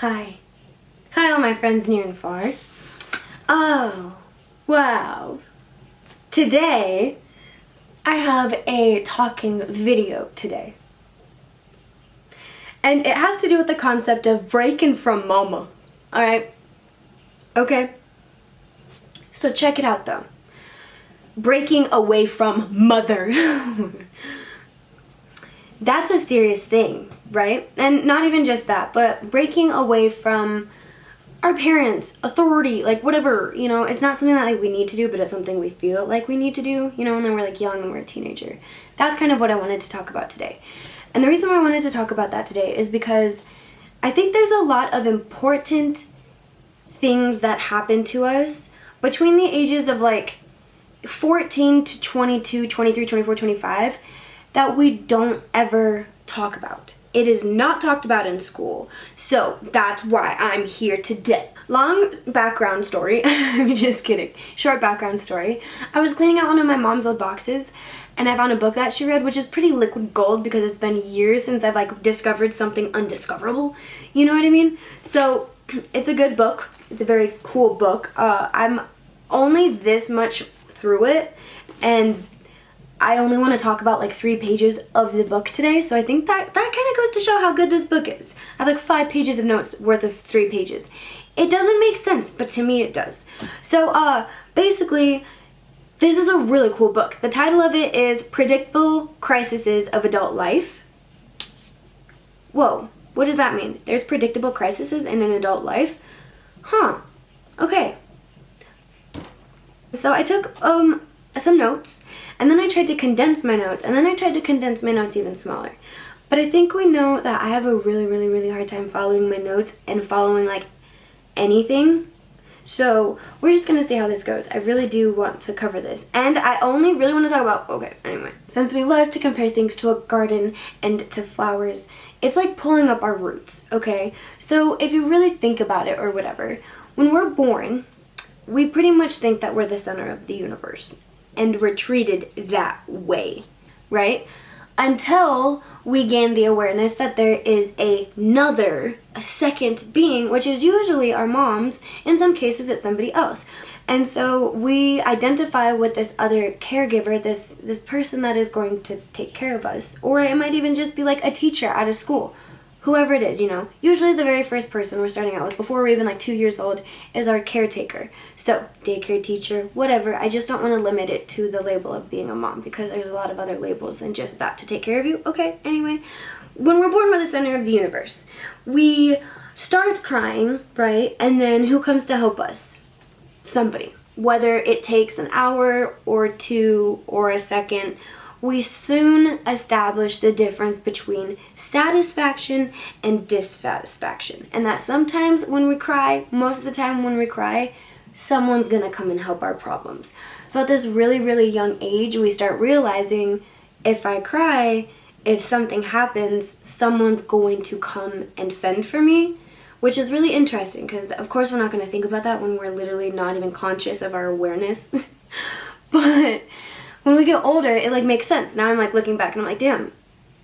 Hi. Hi all my friends near and far. Oh, wow. Today, I have a talking video today. And it has to do with the concept of breaking from mama. Alright? Okay? So check it out though. Breaking away from mother. That's a serious thing, right? And not even just that, but breaking away from our parents, authority, like whatever, you know, it's not something that like we need to do, but it's something we feel like we need to do, you know, and then we're like young and we're a teenager. That's kind of what I wanted to talk about today. And the reason why I wanted to talk about that today is because I think there's a lot of important things that happen to us between the ages of like 14 to 22, 23, 24, 25 that we don't ever talk about. It is not talked about in school. So that's why I'm here today. Long background story. I'm just kidding. Short background story. I was cleaning out one of my mom's old boxes and I found a book that she read, which is pretty liquid gold because it's been years since I've like discovered something undiscoverable. You know what I mean? So it's a good book. It's a very cool book. I'm only this much through it and I only want to talk about like 3 pages of the book today, so I think that kind of goes to show how good this book is. I have like 5 pages of notes worth of 3 pages. It doesn't make sense, but to me it does. So basically, this is a really cool book. The title of it is Predictable Crises of Adult Life. Whoa, what does that mean? There's predictable crises in an adult life? Huh, okay. So I took some notes, and then I tried to condense my notes, and then I tried to condense my notes even smaller. But I think we know that I have a really hard time following my notes and following like anything. So we're just gonna see how this goes. I really do want to cover this. And I only really want to talk about, okay, anyway. Since we love to compare things to a garden and to flowers, it's like pulling up our roots, okay? So if you really think about it or whatever, when we're born, we pretty much think that we're the center of the universe. And we're treated that way, right? Until we gain the awareness that there is a second being, which is usually our moms. In some cases, it's somebody else. And so we identify with this other caregiver, this person that is going to take care of us. Or it might even just be like a teacher at a school. Whoever it is, you know. Usually the very first person we're starting out with before we're even like 2 years old is our caretaker. So, daycare teacher, whatever. I just don't want to limit it to the label of being a mom because there's a lot of other labels than just that to take care of you. Okay, anyway. When we're born, we're the center of the universe. We start crying, right? And then who comes to help us? Somebody. Whether it takes an hour or 2 or a second, we soon establish the difference between satisfaction and dissatisfaction. And that sometimes when we cry, most of the time when we cry, someone's gonna come and help our problems. So at this really young age, we start realizing if I cry, if something happens, someone's going to come and fend for me, which is really interesting because of course we're not gonna think about that when we're literally not even conscious of our awareness. But when we get older, it like makes sense. Now I'm like looking back and I'm like, damn,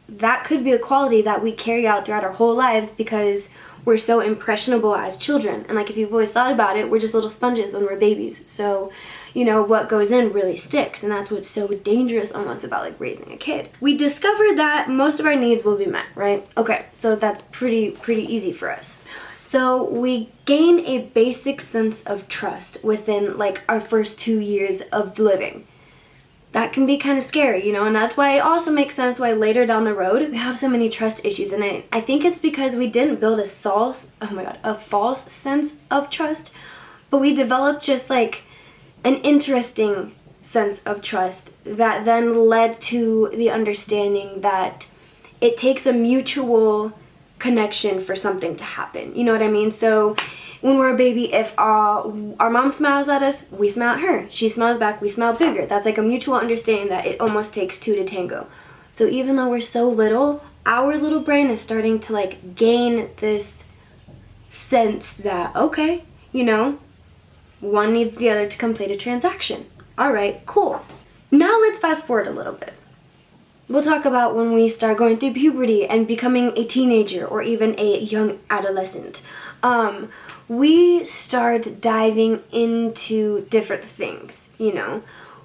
that could be a quality that we carry out throughout our whole lives because we're so impressionable as children. And like if you've always thought about it, we're just little sponges when we're babies. So, you know, what goes in really sticks. And that's what's so dangerous almost about like raising a kid. We discovered that most of our needs will be met, right? Okay, so that's pretty easy for us. So we gain a basic sense of trust within like our first 2 years of living. That can be kind of scary, you know, and that's why it also makes sense why later down the road we have so many trust issues. And I think it's because we didn't build a false sense of trust, but we developed just like an interesting sense of trust that then led to the understanding that it takes a mutual connection for something to happen. You know what I mean? So when we're a baby, if our mom smiles at us, we smile at her. She smiles back, we smile bigger. That's like a mutual understanding that it almost takes 2 to tango. So even though we're so little, our little brain is starting to like gain this sense that, okay, you know, one needs the other to complete a transaction. All right, cool. Now let's fast forward a little bit. We'll talk about when we start going through puberty and becoming a teenager or even a young adolescent. We start diving into different things, you know.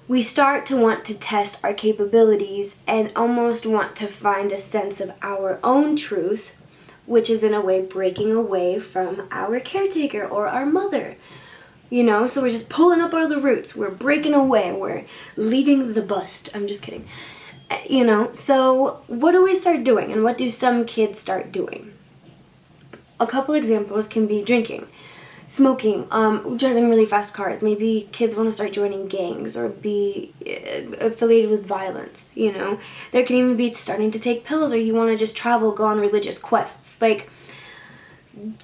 We start to want to test our capabilities and almost want to find a sense of our own truth, which is in a way breaking away from our caretaker or our mother. You know, so we're just pulling up out of the roots. We're breaking away. We're leaving the bust. I'm just kidding. You know, so what do we start doing, and what do some kids start doing? A couple examples can be drinking, smoking, driving really fast cars. Maybe kids want to start joining gangs or be affiliated with violence, you know. There can even be starting to take pills, or you want to just travel, go on religious quests. Like,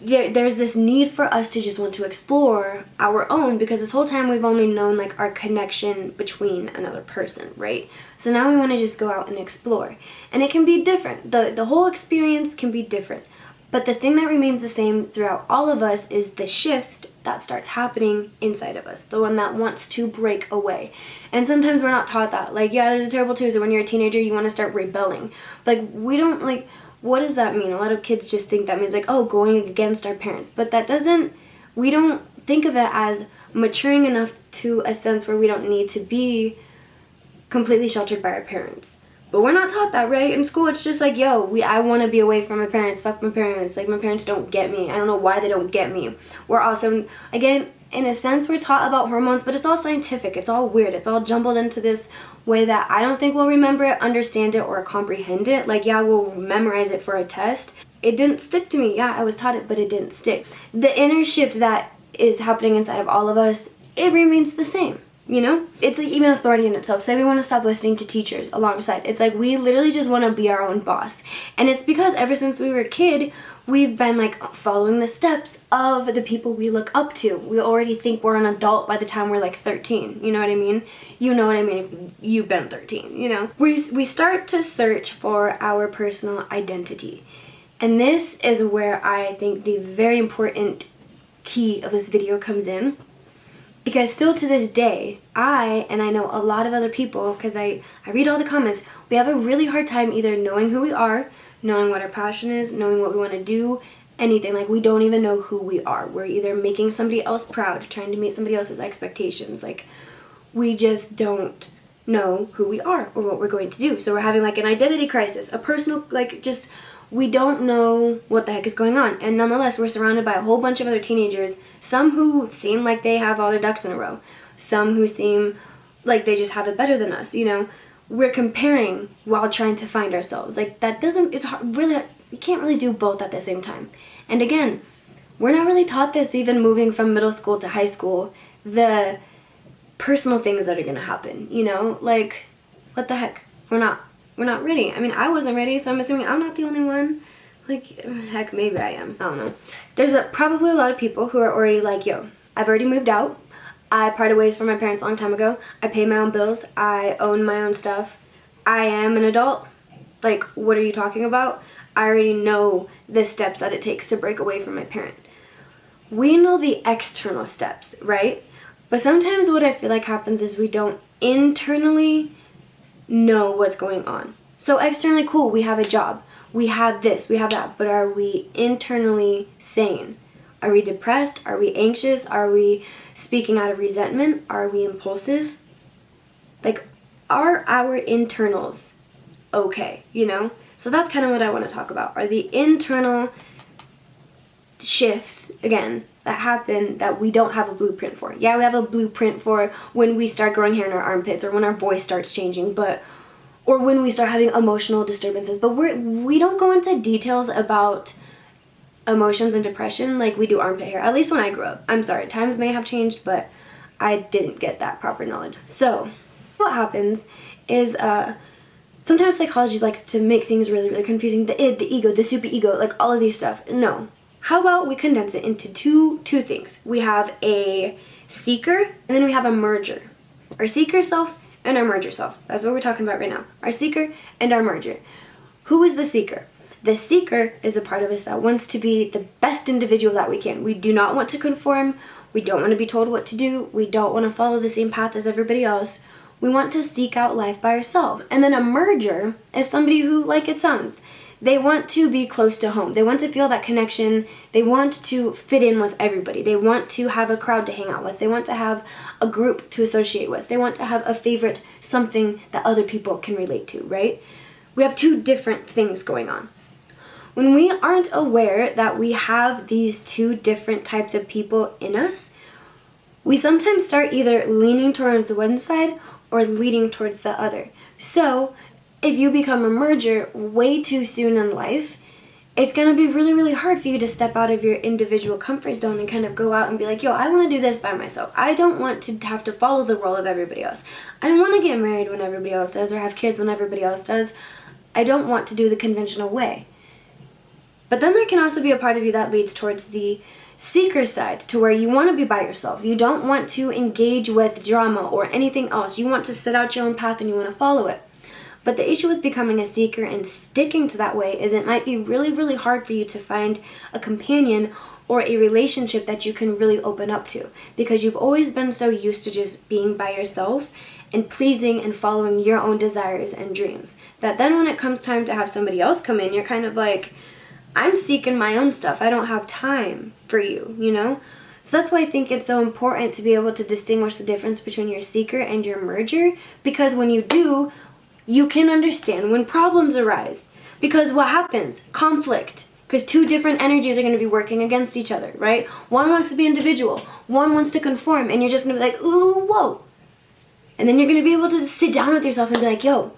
there's this need for us to just want to explore our own, because this whole time we've only known like our connection between another person, right? So now we want to just go out and explore, and it can be different. The whole experience can be different, but the thing that remains the same throughout all of us is the shift that starts happening inside of us, the one that wants to break away. And sometimes we're not taught that. Like, yeah, there's a terrible Tuesday when you're a teenager, you want to start rebelling. Like, we don't, like, what does that mean? A lot of kids just think that means like, oh, going against our parents. But that doesn't, we don't think of it as maturing enough to a sense where we don't need to be completely sheltered by our parents. But we're not taught that, right? In school, it's just like, yo, I want to be away from my parents. Fuck my parents. Like, my parents don't get me. I don't know why they don't get me. We're also, again, in a sense, we're taught about hormones, but it's all scientific. It's all weird. It's all jumbled into this way that I don't think we'll remember it, understand it, or comprehend it. Like, yeah, we'll memorize it for a test. It didn't stick to me. Yeah, I was taught it, but it didn't stick. The inner shift that is happening inside of all of us, it remains the same. You know, it's like even authority in itself. Say we want to stop listening to teachers alongside. It's like we literally just want to be our own boss. And it's because ever since we were a kid, we've been like following the steps of the people we look up to. We already think we're an adult by the time we're like 13. You know what I mean? You know what I mean if you've been 13, you know? We start to search for our personal identity. And this is where I think the very important key of this video comes in. Because still to this day, I know a lot of other people, because I read all the comments, we have a really hard time either knowing who we are, knowing what our passion is, knowing what we want to do, anything. Like, we don't even know who we are. We're either making somebody else proud, trying to meet somebody else's expectations. Like, we just don't know who we are or what we're going to do. So we're having like an identity crisis, a personal, like, just, we don't know what the heck is going on. And nonetheless, we're surrounded by a whole bunch of other teenagers, some who seem like they have all their ducks in a row, some who seem like they just have it better than us, you know. We're comparing while trying to find ourselves. Like, that doesn't, it's hard, really, you can't really do both at the same time. And again, we're not really taught this even moving from middle school to high school, the personal things that are going to happen, you know. Like, what the heck, we're not ready. I mean, I wasn't ready, so I'm assuming I'm not the only one. Like, heck, maybe I am. I don't know. There's probably a lot of people who are already like, yo, I've already moved out. I parted ways from my parents a long time ago. I pay my own bills. I own my own stuff. I am an adult. Like, what are you talking about? I already know the steps that it takes to break away from my parent. We know the external steps, right? But sometimes what I feel like happens is we don't internally know what's going on. So externally, cool, we have a job, we have this, we have that, but are we internally sane? Are we depressed? Are we anxious? Are we speaking out of resentment? Are we impulsive? Like, are our internals okay, you know? So that's kind of what I want to talk about, are the internal shifts, again, that happen that we don't have a blueprint for. Yeah, we have a blueprint for when we start growing hair in our armpits or when our voice starts changing, or when we start having emotional disturbances, but we don't go into details about emotions and depression like we do armpit hair, at least when I grew up. I'm sorry, times may have changed, but I didn't get that proper knowledge. So what happens is sometimes psychology likes to make things really, really confusing. The id, the ego, the superego, like all of these stuff. No. How about we condense it into two things? We have a seeker, and then we have a merger. Our seeker self and our merger self. That's what we're talking about right now. Our seeker and our merger. Who is the seeker? The seeker is a part of us that wants to be the best individual that we can. We do not want to conform. We don't want to be told what to do. We don't want to follow the same path as everybody else. We want to seek out life by ourselves. And then a merger is somebody who, like it sounds, they want to be close to home. They want to feel that connection. They want to fit in with everybody. They want to have a crowd to hang out with. They want to have a group to associate with. They want to have a favorite, something that other people can relate to, right? We have two different things going on. When we aren't aware that we have these two different types of people in us, we sometimes start either leaning towards one side or leaning towards the other. So if you become a merger way too soon in life, it's going to be really, really hard for you to step out of your individual comfort zone and kind of go out and be like, yo, I want to do this by myself. I don't want to have to follow the role of everybody else. I don't want to get married when everybody else does or have kids when everybody else does. I don't want to do the conventional way. But then there can also be a part of you that leads towards the seeker side, to where you want to be by yourself. You don't want to engage with drama or anything else. You want to set out your own path and you want to follow it. But the issue with becoming a seeker and sticking to that way is it might be really, really hard for you to find a companion or a relationship that you can really open up to, because you've always been so used to just being by yourself and pleasing and following your own desires and dreams, that then when it comes time to have somebody else come in, you're kind of like, I'm seeking my own stuff. I don't have time for you, you know? So that's why I think it's so important to be able to distinguish the difference between your seeker and your merger, because when you do, you can understand when problems arise. Because what happens? Conflict. Because two different energies are going to be working against each other, right? One wants to be individual. One wants to conform. And you're just going to be like, ooh, whoa. And then you're going to be able to sit down with yourself and be like, yo,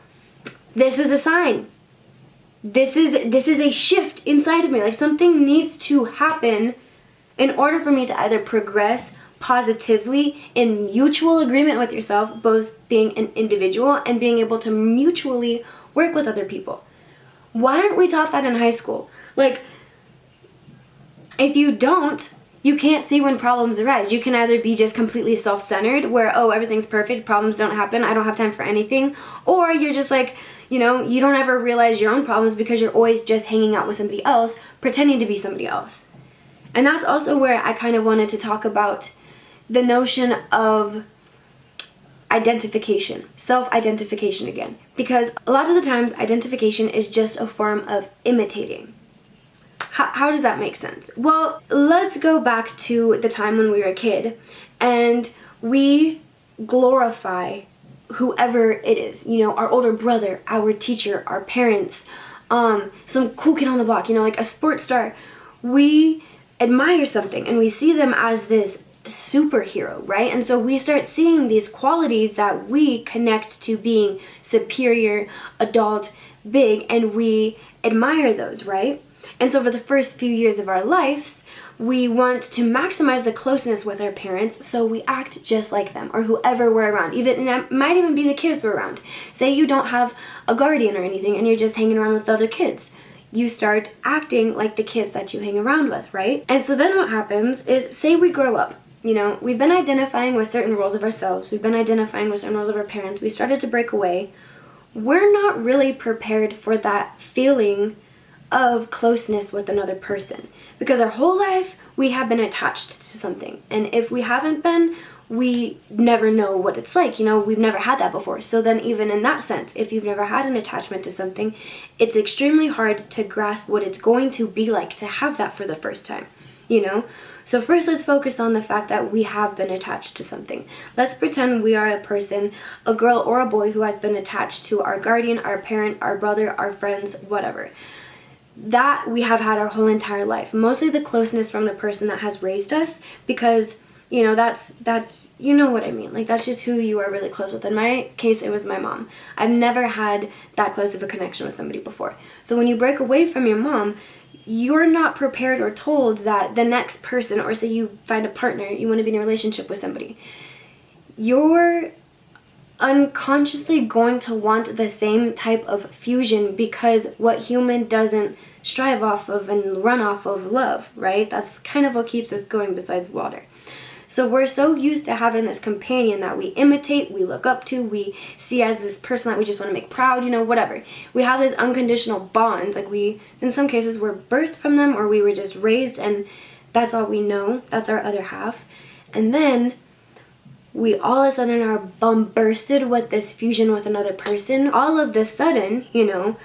this is a sign. This is a shift inside of me. Like, something needs to happen in order for me to either progress positively in mutual agreement with yourself, both being an individual and being able to mutually work with other people. Why aren't we taught that in high school? Like, if you don't, you can't see when problems arise. You can either be just completely self-centered, where, oh, everything's perfect, problems don't happen, I don't have time for anything, or you're just like, you know, you don't ever realize your own problems because you're always just hanging out with somebody else, pretending to be somebody else. And that's also where I kind of wanted to talk about the notion of identification, self-identification again. Because a lot of the times, identification is just a form of imitating. How does that make sense? Well, let's go back to the time when we were a kid and we glorify whoever it is, you know, our older brother, our teacher, our parents, some cool kid on the block, you know, like a sports star. We admire something and we see them as this superhero, right? And so we start seeing these qualities that we connect to being superior, adult, big, and we admire those, right? And so for the first few years of our lives, we want to maximize the closeness with our parents, so we act just like them, or whoever we're around. Even, and it might even be the kids we're around. Say you don't have a guardian or anything, and you're just hanging around with other kids. You start acting like the kids that you hang around with, right? And so then what happens is, say we grow up. You know, we've been identifying with certain roles of ourselves. We've been identifying with certain roles of our parents. We started to break away. We're not really prepared for that feeling of closeness with another person, because our whole life we have been attached to something, and if we haven't been, we never know what it's like. You know, we've never had that before. So then even in that sense, if you've never had an attachment to something, it's extremely hard to grasp what it's going to be like to have that for the first time, you know? So first, let's focus on the fact that we have been attached to something. Let's pretend we are a person, a girl or a boy, who has been attached to our guardian, our parent, our brother, our friends, whatever. That we have had our whole entire life. Mostly the closeness from the person that has raised us, because, you know, that's you know what I mean. Like, that's just who you are really close with. In my case, it was my mom. I've never had that close of a connection with somebody before. So when you break away from your mom, you're not prepared or told that the next person, or say you find a partner, you want to be in a relationship with somebody, you're unconsciously going to want the same type of fusion, because what human doesn't strive off of and run off of? Love, right? That's kind of what keeps us going besides water. So we're so used to having this companion that we imitate, we look up to, we see as this person that we just want to make proud, you know, whatever. We have this unconditional bond, like we, in some cases, were birthed from them, or we were just raised, and that's all we know. That's our other half. And then we all of a sudden are bombarded with this fusion with another person. All of the sudden, you know,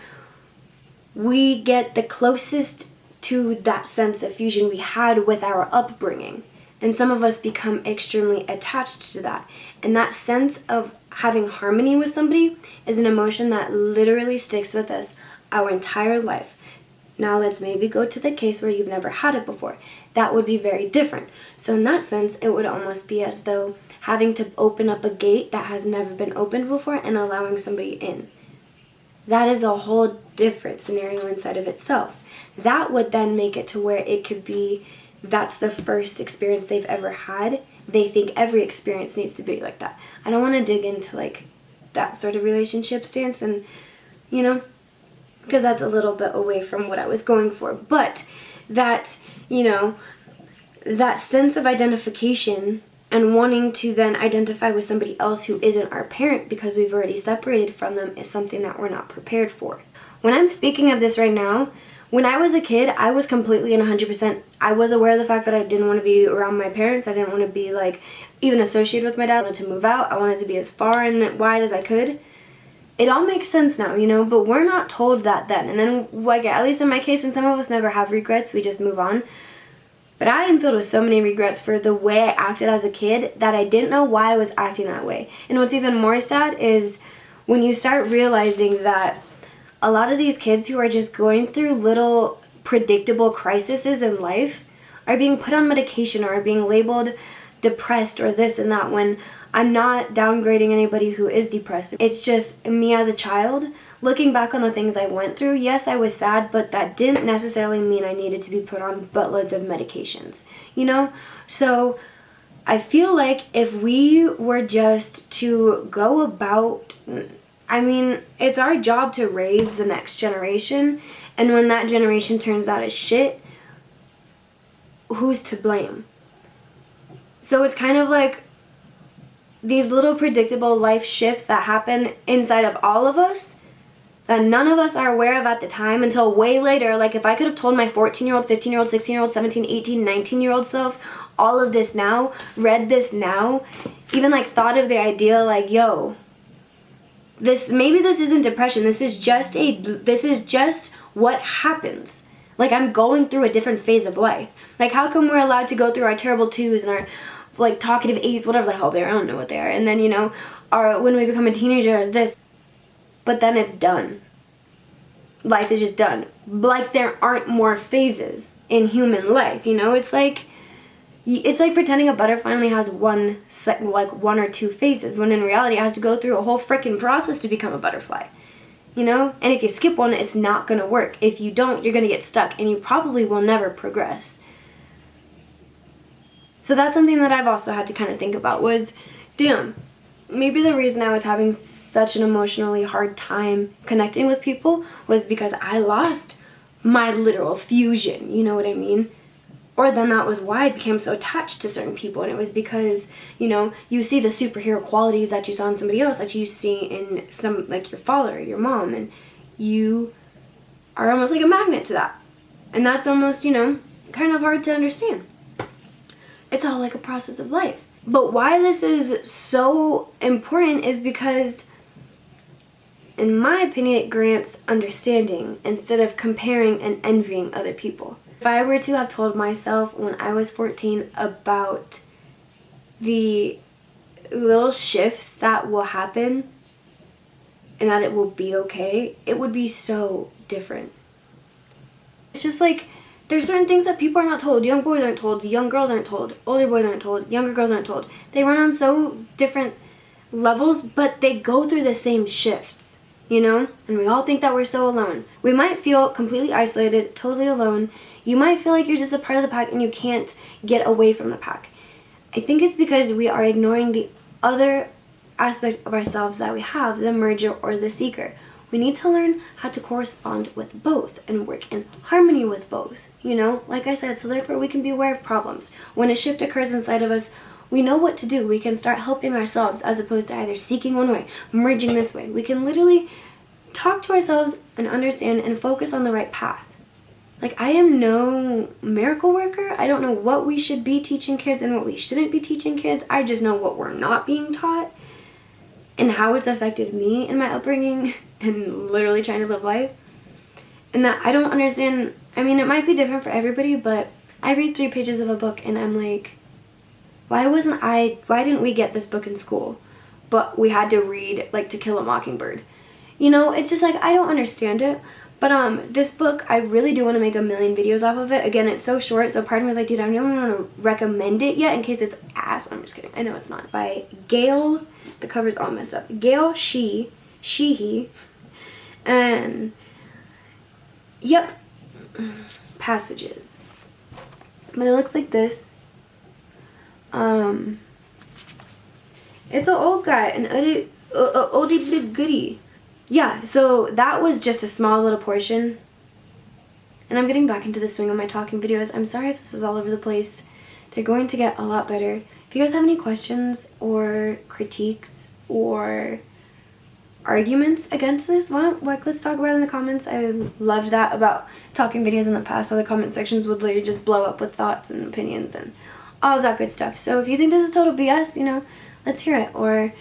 we get the closest to that sense of fusion we had with our upbringing. And some of us become extremely attached to that. And that sense of having harmony with somebody is an emotion that literally sticks with us our entire life. Now let's maybe go to the case where you've never had it before. That would be very different. So in that sense, it would almost be as though having to open up a gate that has never been opened before and allowing somebody in. That is a whole different scenario inside of itself. That would then make it to where it could be that's the first experience they've ever had. They think every experience needs to be like that. I don't want to dig into like that sort of relationship stance, and you know, because that's a little bit away from what I was going for. But that, you know, that sense of identification and wanting to then identify with somebody else who isn't our parent because we've already separated from them is something that we're not prepared for. When I'm speaking of this right now, when I was a kid, I was completely and 100%, I was aware of the fact that I didn't want to be around my parents. I didn't want to be like even associated with my dad. I wanted to move out. I wanted to be as far and wide as I could. It all makes sense now, you know, but we're not told that then. And then, like, at least in my case, and some of us never have regrets, we just move on. But I am filled with so many regrets for the way I acted as a kid that I didn't know why I was acting that way. And what's even more sad is when you start realizing that a lot of these kids who are just going through little predictable crises in life are being put on medication or are being labeled depressed or this and that, when I'm not downgrading anybody who is depressed. It's just me as a child looking back on the things I went through. Yes, I was sad, but that didn't necessarily mean I needed to be put on buttloads of medications, you know? So I feel like if we were just to go about, I mean, it's our job to raise the next generation, and when that generation turns out as shit, who's to blame? So it's kind of like these little predictable life shifts that happen inside of all of us that none of us are aware of at the time until way later. Like, if I could have told my 14-year-old, 15-year-old, 16-year-old, 17, 18, 19-year-old self all of this now, read this now, even like thought of the idea like, yo, maybe this isn't depression, this is just what happens. Like, I'm going through a different phase of life. Like, how come we're allowed to go through our terrible twos and our like talkative eights, whatever the hell they are, I don't know what they are, and then, you know, when we become a teenager, this, but then it's done. Life is just done. Like, there aren't more phases in human life, you know? It's like pretending a butterfly only has one or two phases, when in reality it has to go through a whole freaking process to become a butterfly, you know? And if you skip one, it's not gonna work. If you don't, you're gonna get stuck, and you probably will never progress. So that's something that I've also had to kind of think about was, damn, maybe the reason I was having such an emotionally hard time connecting with people was because I lost my literal fusion, you know what I mean? Or then that was why I became so attached to certain people, and it was because, you know, you see the superhero qualities that you saw in somebody else that you see in some, like your father or your mom, and you are almost like a magnet to that. And that's almost, you know, kind of hard to understand. It's all like a process of life. But why this is so important is because, in my opinion, it grants understanding instead of comparing and envying other people. If I were to have told myself when I was 14 about the little shifts that will happen and that it will be okay, it would be so different. It's just like, there's certain things that people are not told. Young boys aren't told, young girls aren't told, older boys aren't told, younger girls aren't told. They run on so different levels, but they go through the same shifts, you know? And we all think that we're so alone. We might feel completely isolated, totally alone. You might feel like you're just a part of the pack and you can't get away from the pack. I think it's because we are ignoring the other aspect of ourselves that we have, the merger or the seeker. We need to learn how to correspond with both and work in harmony with both, you know, like I said, so therefore we can be aware of problems. When a shift occurs inside of us, we know what to do. We can start helping ourselves as opposed to either seeking one way, merging this way. We can literally talk to ourselves and understand and focus on the right path. Like, I am no miracle worker. I don't know what we should be teaching kids and what we shouldn't be teaching kids. I just know what we're not being taught and how it's affected me in my upbringing and literally trying to live life. And that I don't understand. I mean, it might be different for everybody, but I read 3 pages of a book and I'm like, why didn't we get this book in school? But we had to read, like, To Kill a Mockingbird. You know, it's just like, I don't understand it. But this book, I really do want to make a million videos off of it. Again, it's so short, so part of me was like, dude, I don't want to recommend it yet in case it's ass. I'm just kidding. I know it's not. By Gail, the cover's all messed up. Gail Sheehy, and yep, Passages. But it looks like this. It's an old guy, an oldie big goodie. Yeah, so that was just a small little portion. And I'm getting back into the swing of my talking videos. I'm sorry if this was all over the place. They're going to get a lot better. If you guys have any questions or critiques or arguments against this, well, like, let's talk about it in the comments. I loved that about talking videos in the past, so the comment sections would literally just blow up with thoughts and opinions and all of that good stuff. So if you think this is total BS, you know, let's hear it. Or,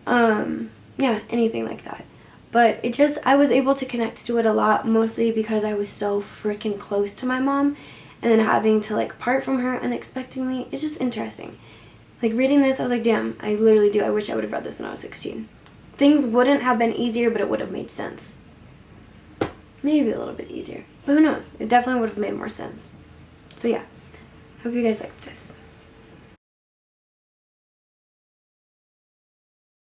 yeah, anything like that. But it just, I was able to connect to it a lot, mostly because I was so freaking close to my mom, and then having to, like, part from her unexpectedly. It's just interesting. Like, reading this, I was like, damn, I literally do. I wish I would have read this when I was 16. Things wouldn't have been easier, but it would have made sense. Maybe a little bit easier. But who knows? It definitely would have made more sense. So yeah, hope you guys liked this.